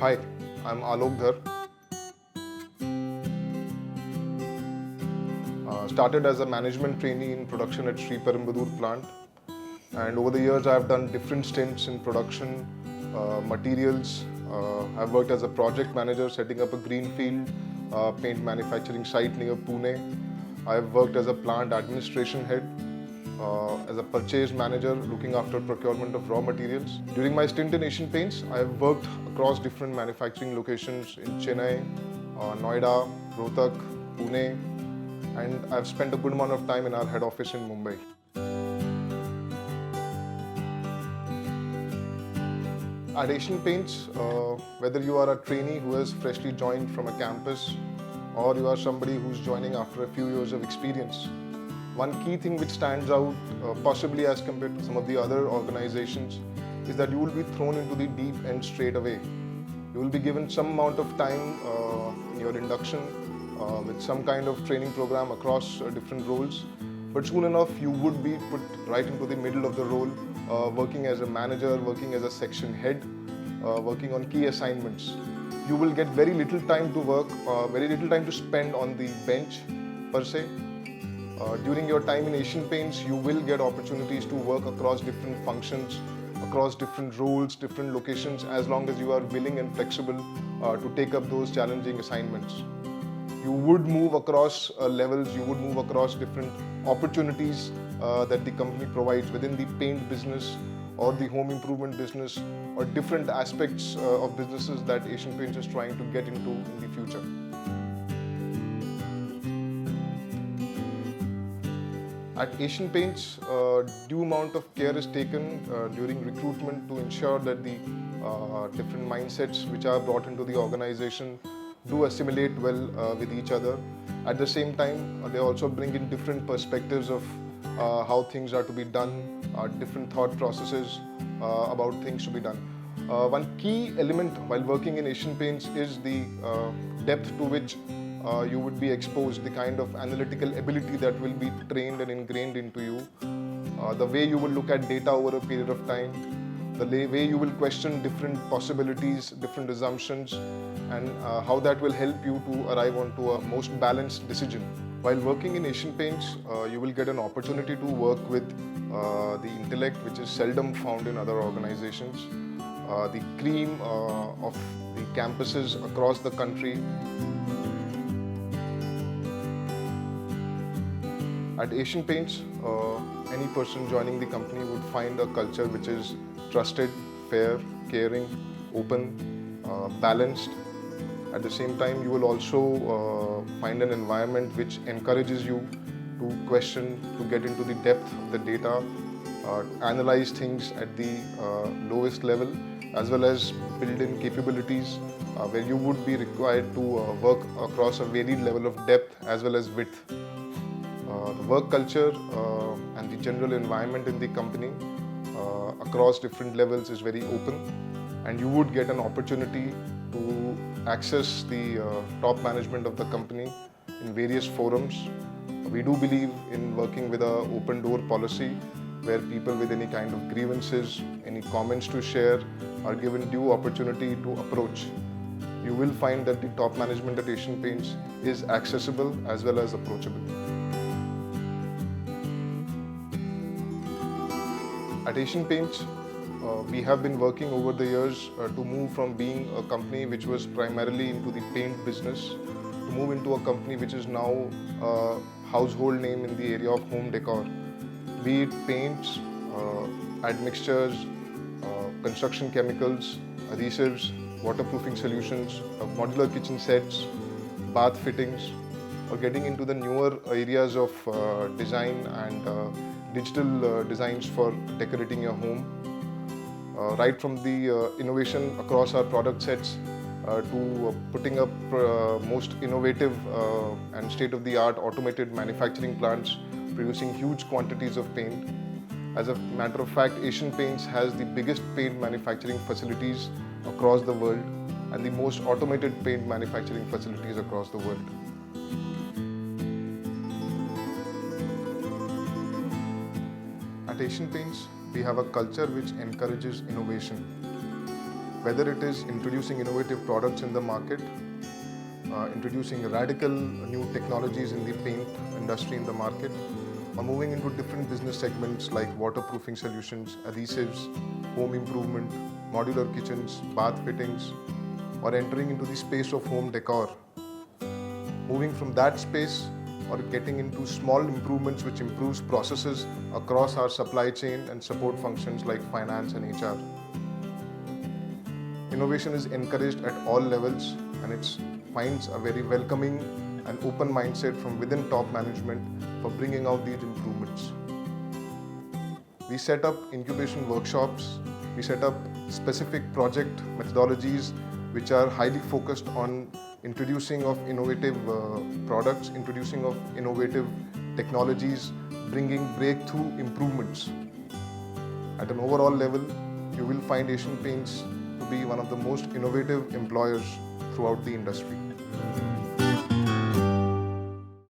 Hi, I'm Alok Dhar. Started as a management trainee in production at Sri Perumbudur plant, and over the years I've done different stints in production, materials. I've worked as a project manager setting up a greenfield paint manufacturing site near Pune. I've worked as a plant administration head, as a purchase manager looking after procurement of raw materials. During my stint in Asian Paints, I have worked across different manufacturing locations in Chennai, Noida, Rohtak, Pune, and I've spent a good amount of time in our head office in Mumbai. At Asian Paints, whether you are a trainee who has freshly joined from a campus or you are somebody who's joining after a few years of experience, one key thing which stands out, possibly as compared to some of the other organizations, is that you will be thrown into the deep end straight away. You will be given some amount of time in your induction with some kind of training program across different roles. But soon enough, you would be put right into the middle of the role, working as a manager, working as a section head, working on key assignments. You will get very little time to work, very little time to spend on the bench per se. During your time in Asian Paints, you will get opportunities to work across different functions, across different roles, different locations, as long as you are willing and flexible to take up those challenging assignments. You would move across levels, you would move across different opportunities that the company provides within the paint business or the home improvement business or different aspects of businesses that Asian Paints is trying to get into in the future. At Asian Paints, due amount of care is taken during recruitment to ensure that the different mindsets which are brought into the organization do assimilate well with each other. At the same time, they also bring in different perspectives of how things are to be done, different thought processes about things to be done. One key element while working in Asian Paints is the depth to which you would be exposed, the kind of analytical ability that will be trained and ingrained into you, the way you will look at data over a period of time, the way you will question different possibilities, different assumptions, and how that will help you to arrive onto a most balanced decision. While working in Asian Paints, you will get an opportunity to work with the intellect which is seldom found in other organizations, the cream of the campuses across the country. At Asian Paints, any person joining the company would find a culture which is trusted, fair, caring, open, balanced. At the same time, you will also find an environment which encourages you to question, to get into the depth of the data, analyze things at the lowest level, as well as build in capabilities where you would be required to work across a varied level of depth as well as width. The work culture and the general environment in the company across different levels is very open, and you would get an opportunity to access the top management of the company in various forums. We do believe in working with an open door policy where people with any kind of grievances, any comments to share are given due opportunity to approach. You will find that the top management at Asian Paints is accessible as well as approachable. At Asian Paints, we have been working over the years to move from being a company which was primarily into the paint business to move into a company which is now a household name in the area of home decor. Be it paints, admixtures, construction chemicals, adhesives, waterproofing solutions, modular kitchen sets, bath fittings, or getting into the newer areas of design and digital designs for decorating your home. Right from the innovation across our product sets to putting up most innovative and state-of-the-art automated manufacturing plants producing huge quantities of paint. As a matter of fact, Asian Paints has the biggest paint manufacturing facilities across the world and the most automated paint manufacturing facilities across the world. At Asian Paints, we have a culture which encourages innovation. whether it is introducing innovative products in the market, introducing radical new technologies in the paint industry in the market, or moving into different business segments like waterproofing solutions, adhesives, home improvement, modular kitchens, bath fittings, or entering into the space of home decor. Moving from that space or getting into small improvements which improves processes across our supply chain and support functions like finance and HR. Innovation is encouraged at all levels, and it finds a very welcoming and open mindset from within top management for bringing out these improvements. We set up incubation workshops, we set up specific project methodologies which are highly focused on introducing of innovative products, introducing of innovative technologies, bringing breakthrough improvements. At an overall level, you will find Asian Paints to be one of the most innovative employers throughout the industry.